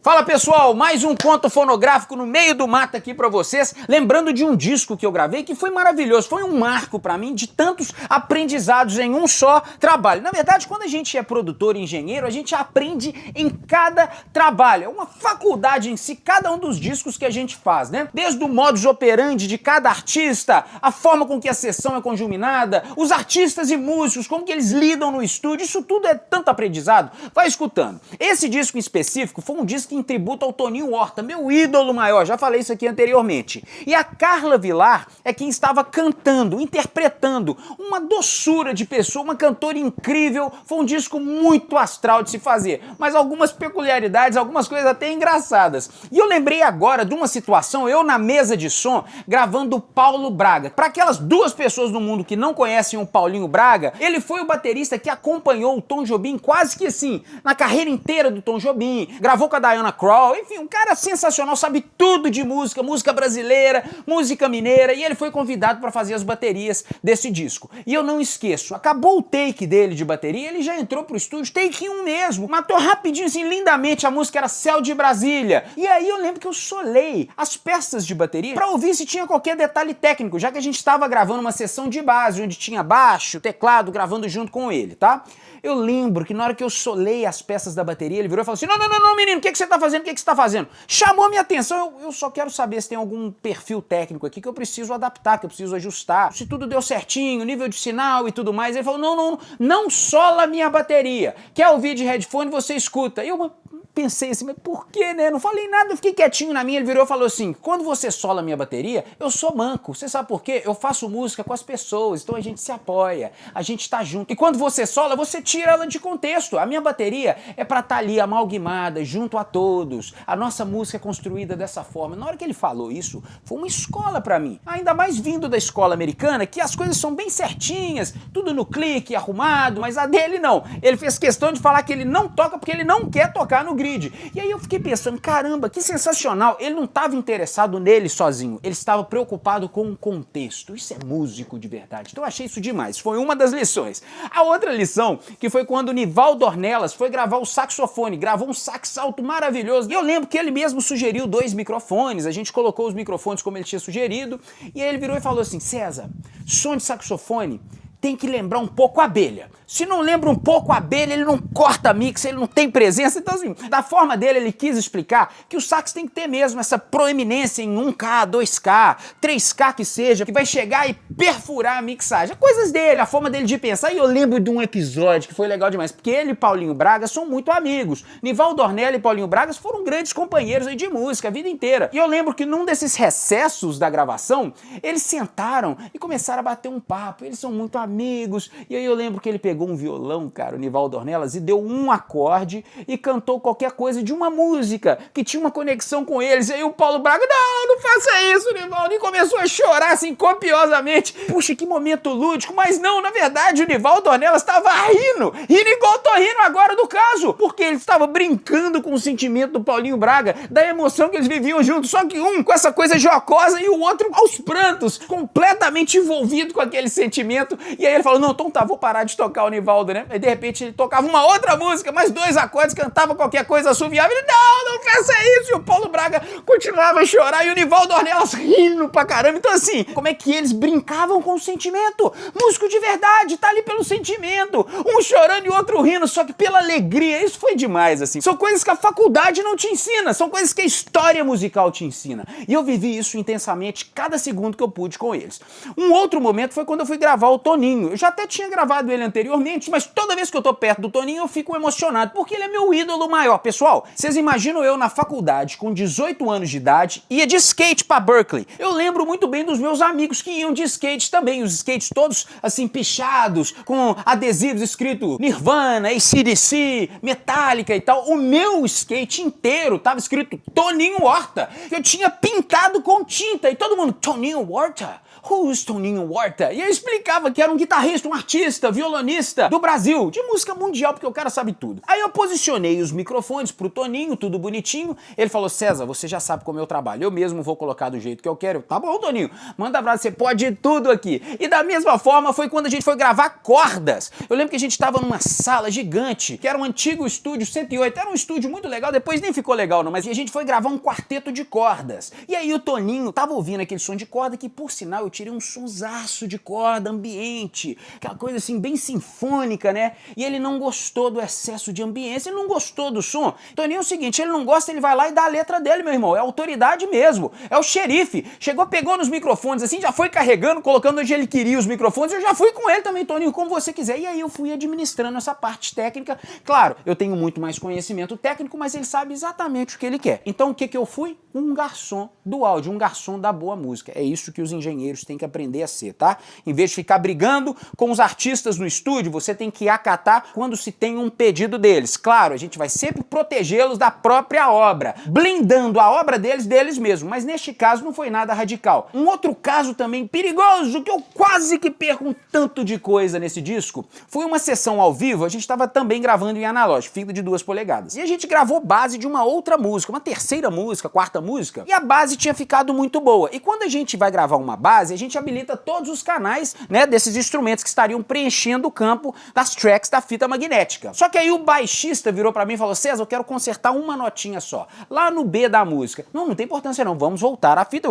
Fala pessoal, mais um conto fonográfico no meio do mato aqui pra vocês, lembrando de um disco que eu gravei que foi maravilhoso, foi um marco pra mim de tantos aprendizados em um só trabalho. Na verdade, quando a gente é produtor e engenheiro, a gente aprende em cada trabalho, é uma faculdade em si, cada um dos discos que a gente faz, né? Desde o modus operandi de cada artista, a forma com que a sessão é conjuminada, os artistas e músicos, como que eles lidam no estúdio, isso tudo é tanto aprendizado. Vai escutando. Esse disco em específico foi um disco em tributo ao Toninho Horta, meu ídolo maior, já falei isso aqui anteriormente. E a Carla Vilar é quem estava cantando, interpretando, uma doçura de pessoa, uma cantora incrível, foi um disco muito astral de se fazer, mas algumas peculiaridades, algumas coisas até engraçadas. E eu lembrei agora de uma situação, eu na mesa de som, gravando o Paulo Braga. Para aquelas duas pessoas no mundo que não conhecem o Paulinho Braga, ele foi o baterista que acompanhou o Tom Jobim quase que assim, na carreira inteira do Tom Jobim, gravou com a Diana Krall, enfim, um cara sensacional, sabe tudo de música, música brasileira, música mineira, e ele foi convidado para fazer as baterias desse disco. E eu não esqueço, acabou o take dele de bateria, ele já entrou pro estúdio, take 1 mesmo, matou rapidinho, assim, lindamente, a música era Céu de Brasília. E aí eu lembro que eu solei as peças de bateria para ouvir se tinha qualquer detalhe técnico, já que a gente estava gravando uma sessão de base, onde tinha baixo, teclado, gravando junto com ele, tá? Eu lembro que na hora que eu solei as peças da bateria, ele virou e falou assim, não, menino, o que você tá fazendo, o que você tá fazendo? Chamou a minha atenção, eu só quero saber se tem algum perfil técnico aqui que eu preciso adaptar, que eu preciso ajustar, se tudo deu certinho, nível de sinal e tudo mais. Ele falou, não sola a minha bateria, quer ouvir de headphone, você escuta. E eu pensei assim, mas por que, né? Não falei nada, eu fiquei quietinho na minha. Ele virou e falou assim, quando você sola a minha bateria, eu sou manco. Você sabe por quê? Eu faço música com as pessoas, então a gente se apoia, a gente tá junto. E quando você sola, você tira ela de contexto. A minha bateria é pra estar ali amalgamada, junto a todos. A nossa música é construída dessa forma. Na hora que ele falou isso, foi uma escola pra mim. Ainda mais vindo da escola americana, que as coisas são bem certinhas, tudo no clique, arrumado, mas a dele não. Ele fez questão de falar que ele não toca porque ele não quer tocar no grid. E aí eu fiquei pensando, caramba, que sensacional, ele não estava interessado nele sozinho, ele estava preocupado com o contexto, isso é músico de verdade, então eu achei isso demais, foi uma das lições. A outra lição, que foi quando o Nivaldo Ornelas foi gravar o saxofone, gravou um sax alto maravilhoso, e eu lembro que ele mesmo sugeriu 2 microfones, a gente colocou os microfones como ele tinha sugerido, e aí ele virou e falou assim, César, som de saxofone tem que lembrar um pouco a abelha. Se não lembra um pouco a abelha, ele não corta mix, ele não tem presença. Então, assim, da forma dele, ele quis explicar que o sax tem que ter mesmo essa proeminência em 1K, 2K, 3K que seja, que vai chegar e perfurar a mixagem. Coisas dele, a forma dele de pensar. E eu lembro de um episódio que foi legal demais, porque ele e Paulinho Braga são muito amigos. Nivaldo Ornelas e Paulinho Braga foram grandes companheiros aí de música a vida inteira. E eu lembro que num desses recessos da gravação, eles sentaram e começaram a bater um papo. Eles são muito amigos. E aí eu lembro que ele pegou um violão, cara, o Nivaldo Ornelas, e deu um acorde e cantou qualquer coisa de uma música que tinha uma conexão com eles. E aí o Paulo Braga, não faça isso, Nivaldo, e começou a chorar assim copiosamente. Puxa, que momento lúdico, mas não, na verdade o Nivaldo Ornelas estava rindo igual eu tô rindo agora do caso, porque ele estava brincando com o sentimento do Paulinho Braga, da emoção que eles viviam juntos, só que um com essa coisa jocosa e o outro aos prantos, completamente envolvido com aquele sentimento. E aí ele falou, não, então tá, vou parar de tocar o Nivaldo, né? E de repente ele tocava uma outra música, mais 2 acordes, cantava qualquer coisa, assoviava, ele, não faça isso! E o Paulo Braga continuava a chorar e o Nivaldo Ornelas rindo pra caramba. Então assim, como é que eles brincavam com o sentimento? Músico de verdade, tá ali pelo sentimento, um chorando e o outro rindo, só que pela alegria. Isso foi demais, assim. São coisas que a faculdade não te ensina, são coisas que a história musical te ensina. E eu vivi isso intensamente cada segundo que eu pude com eles. Um outro momento foi quando eu fui gravar o Toninho. Eu já até tinha gravado ele anteriormente, mas toda vez que eu tô perto do Toninho eu fico emocionado, porque ele é meu ídolo maior. Pessoal, vocês imaginam eu na faculdade com 18 anos de idade, ia de skate pra Berkeley. Eu lembro muito bem dos meus amigos que iam de skate também, os skates todos assim pichados, com adesivos escrito Nirvana, AC/DC, Metallica e tal. O meu skate inteiro tava escrito Toninho Horta. Eu tinha pintado com tinta e todo mundo, Toninho Horta? who's Toninho Horta? E eu explicava que era um guitarrista, um artista, violonista do Brasil, de música mundial, porque o cara sabe tudo. Aí eu posicionei os microfones pro Toninho, tudo bonitinho. Ele falou, César, você já sabe como eu trabalho, eu mesmo vou colocar do jeito que eu quero. Tá bom, Toninho, manda abraço, você pode tudo aqui. E da mesma forma foi quando a gente foi gravar cordas. Eu lembro que a gente tava numa sala gigante, que era um antigo estúdio 108, era um estúdio muito legal, depois nem ficou legal não, mas a gente foi gravar um quarteto de cordas. E aí o Toninho tava ouvindo aquele som de corda, que por sinal eu tirei um sonsaço de corda, ambiente, aquela coisa assim bem sinfônica, né? E ele não gostou do excesso de ambiência, ele não gostou do som. Toninho é o seguinte, ele não gosta, ele vai lá e dá a letra dele, meu irmão, é autoridade mesmo, é o xerife. Chegou, pegou nos microfones assim, já foi carregando, colocando onde ele queria os microfones, eu já fui com ele também, Toninho, como você quiser. E aí eu fui administrando essa parte técnica. Claro, eu tenho muito mais conhecimento técnico, mas ele sabe exatamente o que ele quer. Então o que eu fui? Um garçom do áudio, um garçom da boa música. É isso que os engenheiros têm que aprender a ser, tá? Em vez de ficar brigando com os artistas no estúdio, você tem que acatar quando se tem um pedido deles. Claro, a gente vai sempre protegê-los da própria obra, blindando a obra deles mesmos, mas neste caso não foi nada radical. Um outro caso também perigoso, que eu quase que perco um tanto de coisa nesse disco, foi uma sessão ao vivo, a gente estava também gravando em analógico, fita de 2 polegadas. E a gente gravou base de uma outra música, uma terceira música, quarta música, e a base tinha ficado muito boa. E quando a gente vai gravar uma base, a gente habilita todos os canais, né, desses instrumentos que estariam preenchendo o campo das tracks da fita magnética. Só que aí o baixista virou pra mim e falou, César, eu quero consertar uma notinha só, lá no B da música. Não tem importância não, vamos voltar à fita,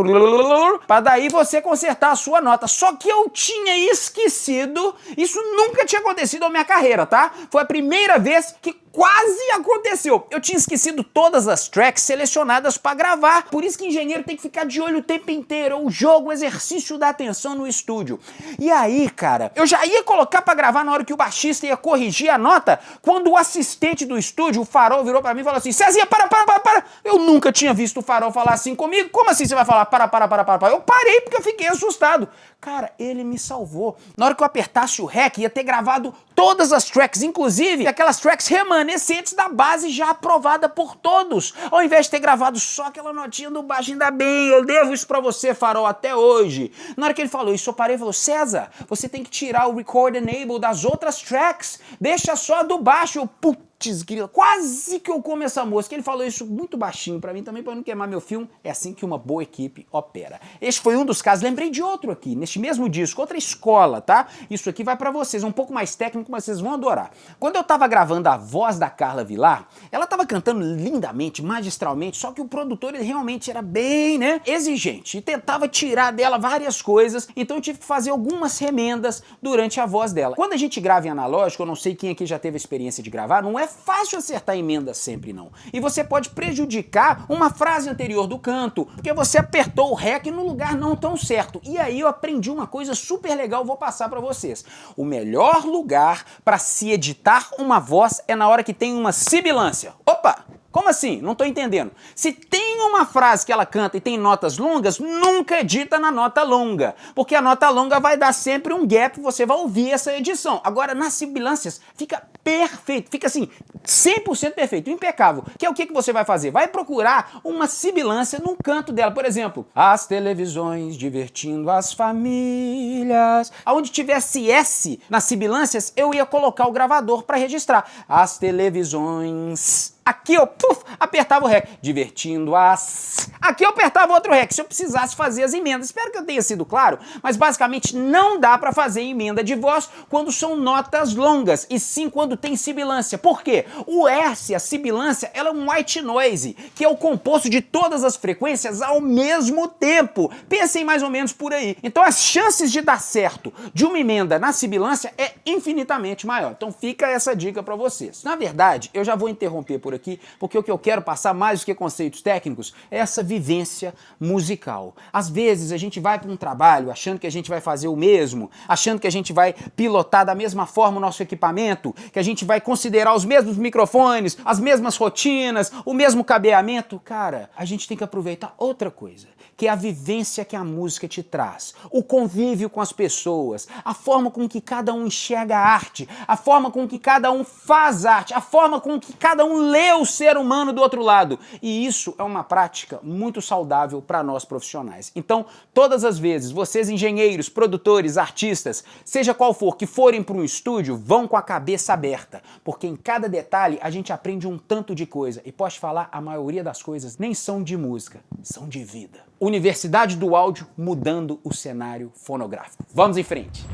pra daí você consertar a sua nota. Só que eu tinha esquecido, isso nunca tinha acontecido na minha carreira, tá? Foi a primeira vez que quase aconteceu. Eu tinha esquecido todas as tracks selecionadas para gravar, por isso que engenheiro tem que ficar de olho o tempo inteiro, é o jogo, o exercício da atenção no estúdio. E aí, cara, eu já ia colocar para gravar na hora que o baixista ia corrigir a nota, quando o assistente do estúdio, o Farol, virou para mim e falou assim, Cezinha, para. Eu nunca tinha visto o Farol falar assim comigo, como assim você vai falar para? Eu parei porque eu fiquei assustado. Cara, ele me salvou. Na hora que eu apertasse o REC, ia ter gravado todas as tracks, inclusive aquelas tracks remanescentes da base já aprovada por todos. Ao invés de ter gravado só aquela notinha do baixo, ainda bem, eu devo isso pra você, Farol, até hoje. Na hora que ele falou isso, eu parei e falei, César, você tem que tirar o Record Enable das outras tracks, deixa só a do baixo. Eu, putz, grila, quase que eu como essa música. Ele falou isso muito baixinho pra mim também, pra não queimar meu filme. É assim que uma boa equipe opera. Este foi um dos casos. Lembrei de outro aqui, neste mesmo disco, outra escola, tá? Isso aqui vai pra vocês, um pouco mais técnico, mas vocês vão adorar. Quando eu tava gravando a voz da Carla Vilar, ela tava cantando lindamente, magistralmente, só que o produtor, ele realmente era bem, né, exigente, e tentava tirar dela várias coisas, então eu tive que fazer algumas remendas durante a voz dela. Quando a gente grava em analógico, eu não sei quem aqui já teve a experiência de gravar, não é fácil acertar emenda sempre, não. E você pode prejudicar uma frase anterior do canto, porque você apertou o REC no lugar não tão certo. E aí eu aprendi uma coisa super legal, vou passar pra vocês. O melhor lugar para se editar uma voz é na hora que tem uma sibilância. Opa! Como assim? Não tô entendendo. Se tem uma frase que ela canta e tem notas longas, nunca edita na nota longa, porque a nota longa vai dar sempre um gap, você vai ouvir essa edição. Agora, nas sibilâncias, fica perfeito, fica assim, 100% perfeito, impecável. Que é o que você vai fazer? Vai procurar uma sibilância no canto dela, por exemplo, as televisões divertindo as famílias. Aonde tivesse S nas sibilâncias, eu ia colocar o gravador para registrar. As televisões... Aqui eu apertava o REC, divertindo as... Aqui eu apertava outro REC, se eu precisasse fazer as emendas. Espero que eu tenha sido claro, mas basicamente não dá pra fazer emenda de voz quando são notas longas, e sim quando tem sibilância. Por quê? O S, a sibilância, ela é um white noise, que é o composto de todas as frequências ao mesmo tempo. Pensem mais ou menos por aí. Então as chances de dar certo de uma emenda na sibilância é infinitamente maior. Então fica essa dica pra vocês. Na verdade, eu já vou interromper por aqui, porque o que eu quero passar mais do que conceitos técnicos é essa vivência musical. Às vezes a gente vai para um trabalho achando que a gente vai fazer o mesmo, achando que a gente vai pilotar da mesma forma o nosso equipamento, que a gente vai considerar os mesmos microfones, as mesmas rotinas, o mesmo cabeamento. Cara, a gente tem que aproveitar outra coisa, que é a vivência que a música te traz, o convívio com as pessoas, a forma com que cada um enxerga a arte, a forma com que cada um faz arte, a forma com que cada um lê ver o ser humano do outro lado. E isso é uma prática muito saudável para nós profissionais. Então, todas as vezes, vocês engenheiros, produtores, artistas, seja qual for, que forem para um estúdio, vão com a cabeça aberta, porque em cada detalhe a gente aprende um tanto de coisa. E posso falar, a maioria das coisas nem são de música, são de vida. Universidade do Áudio mudando o cenário fonográfico. Vamos em frente.